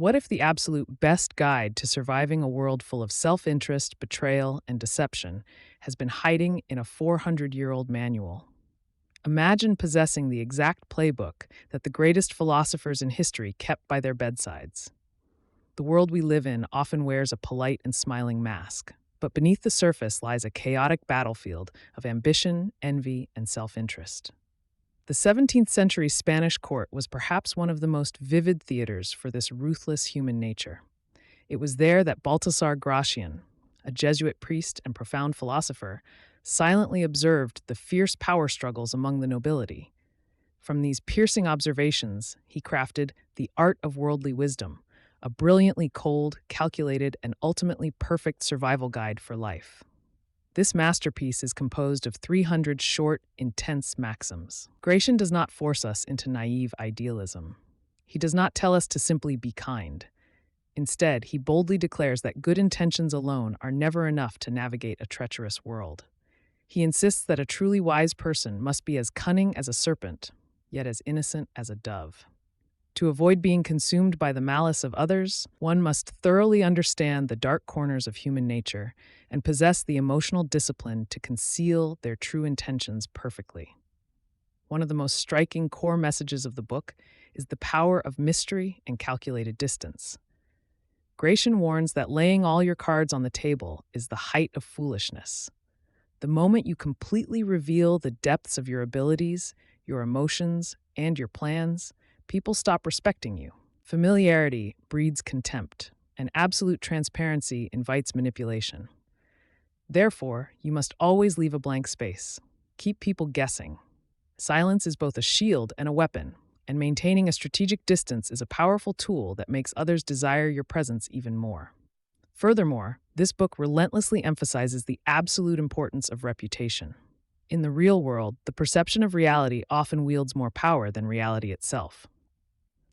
What if the absolute best guide to surviving a world full of self-interest, betrayal, and deception has been hiding in a 400-year-old manual? Imagine possessing the exact playbook that the greatest philosophers in history kept by their bedsides. The world we live in often wears a polite and smiling mask, but beneath the surface lies a chaotic battlefield of ambition, envy, and self-interest. The 17th century Spanish court was perhaps one of the most vivid theaters for this ruthless human nature. It was there that Baltasar Gracian, a Jesuit priest and profound philosopher, silently observed the fierce power struggles among the nobility. From these piercing observations, he crafted The Art of Worldly Wisdom, a brilliantly cold, calculated, and ultimately perfect survival guide for life. This masterpiece is composed of 300 short, intense maxims. Gratian does not force us into naive idealism. He does not tell us to simply be kind. Instead, he boldly declares that good intentions alone are never enough to navigate a treacherous world. He insists that a truly wise person must be as cunning as a serpent, yet as innocent as a dove. To avoid being consumed by the malice of others, one must thoroughly understand the dark corners of human nature and possess the emotional discipline to conceal their true intentions perfectly. One of the most striking core messages of the book is the power of mystery and calculated distance. Gratian warns that laying all your cards on the table is the height of foolishness. The moment you completely reveal the depths of your abilities, your emotions, and your plans, people stop respecting you. Familiarity breeds contempt, and absolute transparency invites manipulation. Therefore, you must always leave a blank space. Keep people guessing. Silence is both a shield and a weapon, and maintaining a strategic distance is a powerful tool that makes others desire your presence even more. Furthermore, this book relentlessly emphasizes the absolute importance of reputation. In the real world, the perception of reality often wields more power than reality itself.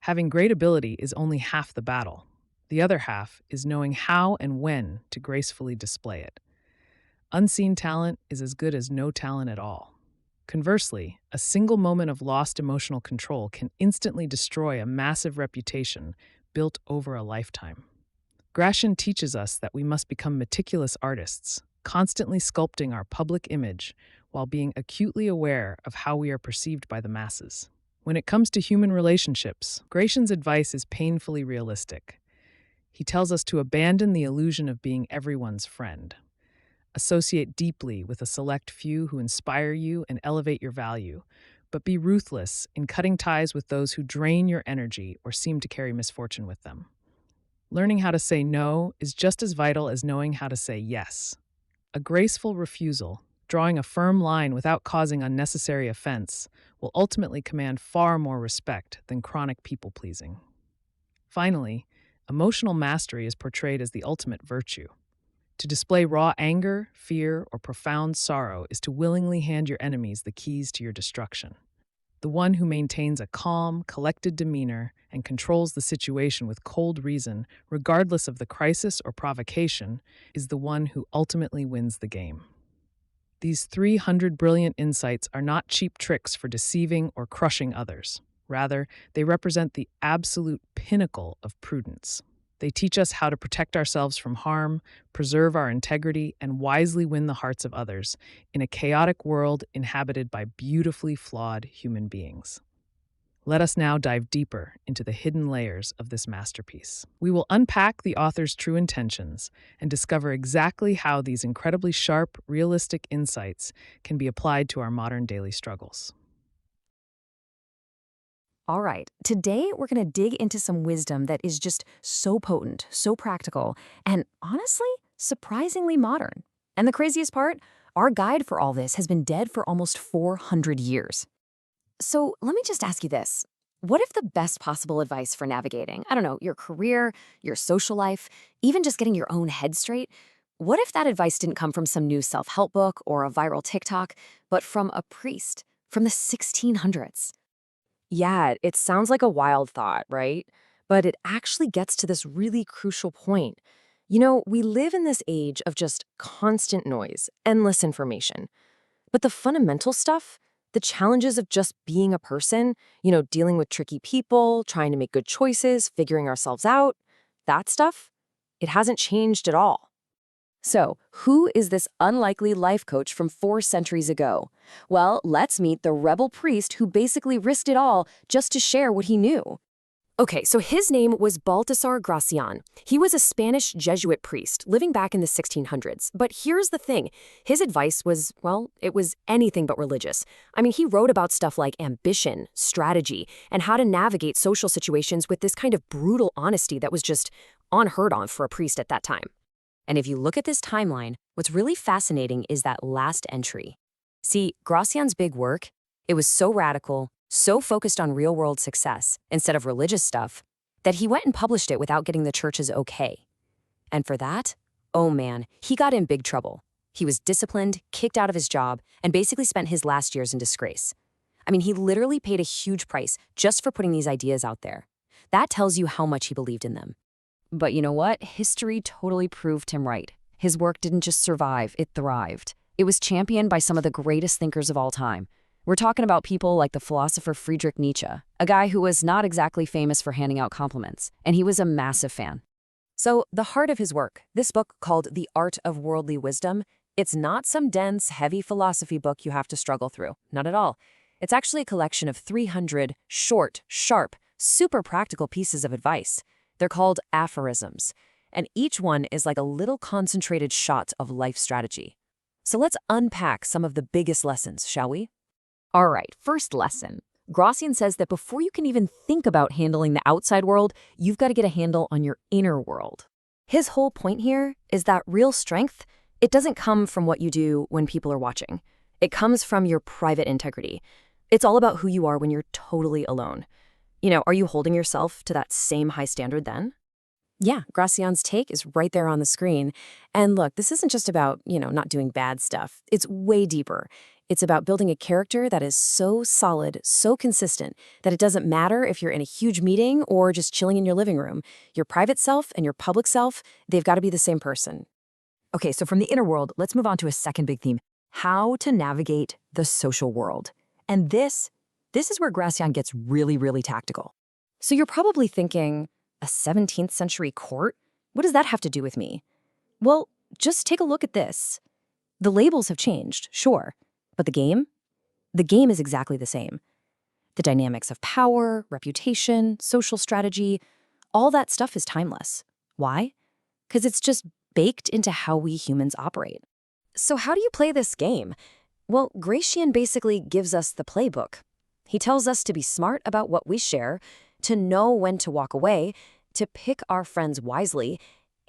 Having great ability is only half the battle. The other half is knowing how and when to gracefully display it. Unseen talent is as good as no talent at all. Conversely, a single moment of lost emotional control can instantly destroy a massive reputation built over a lifetime. Gratian teaches us that we must become meticulous artists, constantly sculpting our public image while being acutely aware of how we are perceived by the masses. When it comes to human relationships, Gratian's advice is painfully realistic. He tells us to abandon the illusion of being everyone's friend. Associate deeply with a select few who inspire you and elevate your value, but be ruthless in cutting ties with those who drain your energy or seem to carry misfortune with them. Learning how to say no is just as vital as knowing how to say yes. A graceful refusal, drawing a firm line without causing unnecessary offense, will ultimately command far more respect than chronic people-pleasing. Finally, emotional mastery is portrayed as the ultimate virtue. To display raw anger, fear, or profound sorrow is to willingly hand your enemies the keys to your destruction. The one who maintains a calm, collected demeanor and controls the situation with cold reason, regardless of the crisis or provocation, is the one who ultimately wins the game. These 300 brilliant insights are not cheap tricks for deceiving or crushing others. Rather, they represent the absolute pinnacle of prudence. They teach us how to protect ourselves from harm, preserve our integrity, and wisely win the hearts of others in a chaotic world inhabited by beautifully flawed human beings. Let us now dive deeper into the hidden layers of this masterpiece. We will unpack the author's true intentions and discover exactly how these incredibly sharp, realistic insights can be applied to our modern daily struggles. All right, today we're going to dig into some wisdom that is just so potent, so practical, and honestly, surprisingly modern. And the craziest part, our guide for all this has been dead for almost 400 years. So let me just ask you this. What if the best possible advice for navigating, I don't know, your career, your social life, even just getting your own head straight, what if that advice didn't come from some new self-help book or a viral TikTok, but from a priest from the 1600s? Yeah, it sounds like a wild thought, right? But it actually gets to this really crucial point. We live in this age of just constant noise, endless information. But the fundamental stuff, The challenges of just being a person, dealing with tricky people, trying to make good choices, figuring ourselves out, that stuff, it hasn't changed at all. So, who is this unlikely life coach from 4 centuries ago? Well, let's meet the rebel priest who basically risked it all just to share what he knew. Okay, so his name was Baltasar Gracian. He was a Spanish Jesuit priest living back in the 1600s. But here's the thing. His advice was, well, it was anything but religious. I mean, he wrote about stuff like ambition, strategy, and how to navigate social situations with this kind of brutal honesty that was just unheard of for a priest at that time. And if you look at this timeline, what's really fascinating is that last entry. See, Gracian's big work, it was so radical, so focused on real-world success instead of religious stuff, that he went and published it without getting the church's okay. And for that, oh man, he got in big trouble. He was disciplined, kicked out of his job, and basically spent his last years in disgrace. I mean, he literally paid a huge price just for putting these ideas out there. That tells you how much he believed in them. But you know what? History totally proved him right. His work didn't just survive, it thrived. It was championed by some of the greatest thinkers of all time. We're talking about people like the philosopher Friedrich Nietzsche, a guy who was not exactly famous for handing out compliments, and he was a massive fan. So, the heart of his work, this book called The Art of Worldly Wisdom, it's not some dense, heavy philosophy book you have to struggle through. Not at all. It's actually a collection of 300 short, sharp, super practical pieces of advice. They're called aphorisms, and each one is like a little concentrated shot of life strategy. So let's unpack some of the biggest lessons, shall we? All right, first lesson. Gracian says that before you can even think about handling the outside world, you've got to get a handle on your inner world. His whole point here is that real strength, it doesn't come from what you do when people are watching. It comes from your private integrity. It's all about who you are when you're totally alone. Are you holding yourself to that same high standard then? Yeah, Gracian's take is right there on the screen. And look, this isn't just about, not doing bad stuff. It's way deeper. It's about building a character that is so solid, so consistent, that it doesn't matter if you're in a huge meeting or just chilling in your living room. Your private self and your public self, they've got to be the same person. Okay, so from the inner world, let's move on to a second big theme, how to navigate the social world. And this is where Gracian gets really, really tactical. So you're probably thinking, a 17th century court? What does that have to do with me? Well, just take a look at this. The labels have changed, sure, but the game? The game is exactly the same. The dynamics of power, reputation, social strategy, all that stuff is timeless. Why? Because it's just baked into how we humans operate. So how do you play this game? Well, Gracian basically gives us the playbook. He tells us to be smart about what we share, to know when to walk away, to pick our friends wisely,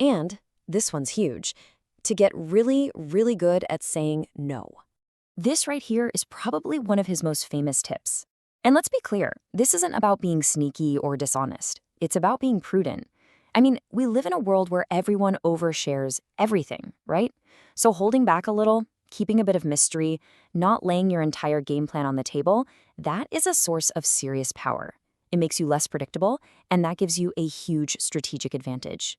and, this one's huge, to get really, really good at saying no. This right here is probably one of his most famous tips. And let's be clear, this isn't about being sneaky or dishonest. It's about being prudent. I mean, we live in a world where everyone overshares everything, right? So holding back a little, keeping a bit of mystery, not laying your entire game plan on the table, that is a source of serious power. It makes you less predictable, and that gives you a huge strategic advantage.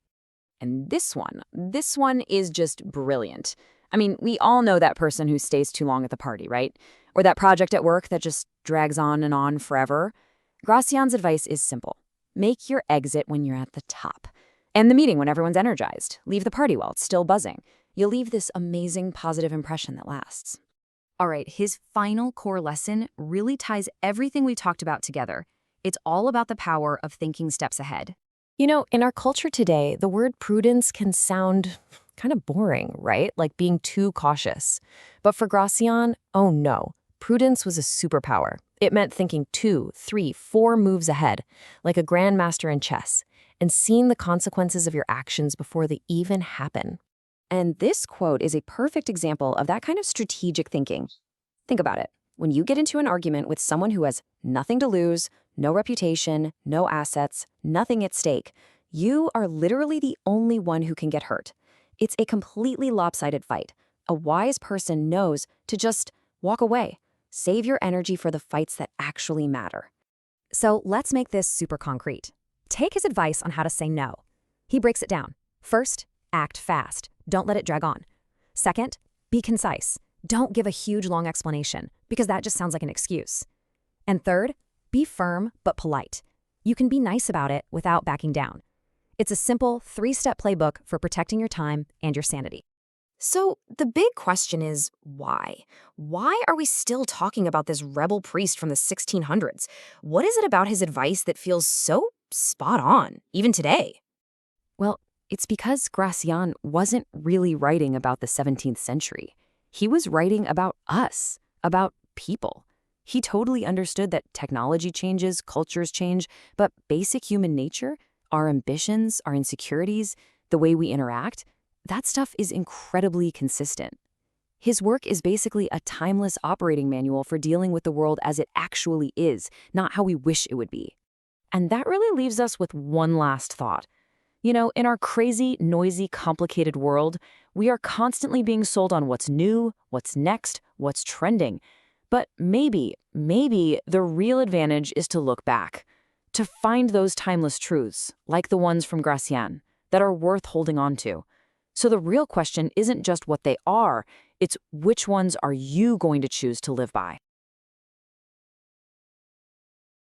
And this one is just brilliant. I mean, we all know that person who stays too long at the party, right? Or that project at work that just drags on and on forever. Gracian's advice is simple. Make your exit when you're at the top. End the meeting when everyone's energized. Leave the party while it's still buzzing. You'll leave this amazing positive impression that lasts. All right, his final core lesson really ties everything we talked about together. It's all about the power of thinking steps ahead. In our culture today, the word prudence can sound kind of boring, right? Like being too cautious. But for Gracian, oh no, prudence was a superpower. It meant thinking 2, 3, 4 moves ahead, like a grandmaster in chess, and seeing the consequences of your actions before they even happen. And this quote is a perfect example of that kind of strategic thinking. Think about it. When you get into an argument with someone who has nothing to lose, no reputation, no assets, nothing at stake, you are literally the only one who can get hurt. It's a completely lopsided fight. A wise person knows to just walk away. Save your energy for the fights that actually matter. So let's make this super concrete. Take his advice on how to say no. He breaks it down. First, act fast. Don't let it drag on. Second, be concise. Don't give a huge long explanation. because that just sounds like an excuse. And third, be firm but polite. You can be nice about it without backing down. It's a simple 3-step playbook for protecting your time and your sanity. So the big question is why? Why are we still talking about this rebel priest from the 1600s? What is it about his advice that feels so spot on, even today? Well, it's because Gracian wasn't really writing about the 17th century. He was writing about us, about people. He totally understood that technology changes, cultures change, but basic human nature, our ambitions, our insecurities, the way we interact, that stuff is incredibly consistent. His work is basically a timeless operating manual for dealing with the world as it actually is, not how we wish it would be. And that really leaves us with one last thought. You know, in our crazy, noisy, complicated world, we are constantly being sold on what's new, what's next, what's trending. But maybe the real advantage is to look back, to find those timeless truths, like the ones from Gracian, that are worth holding on to. So the real question isn't just what they are, it's which ones are you going to choose to live by?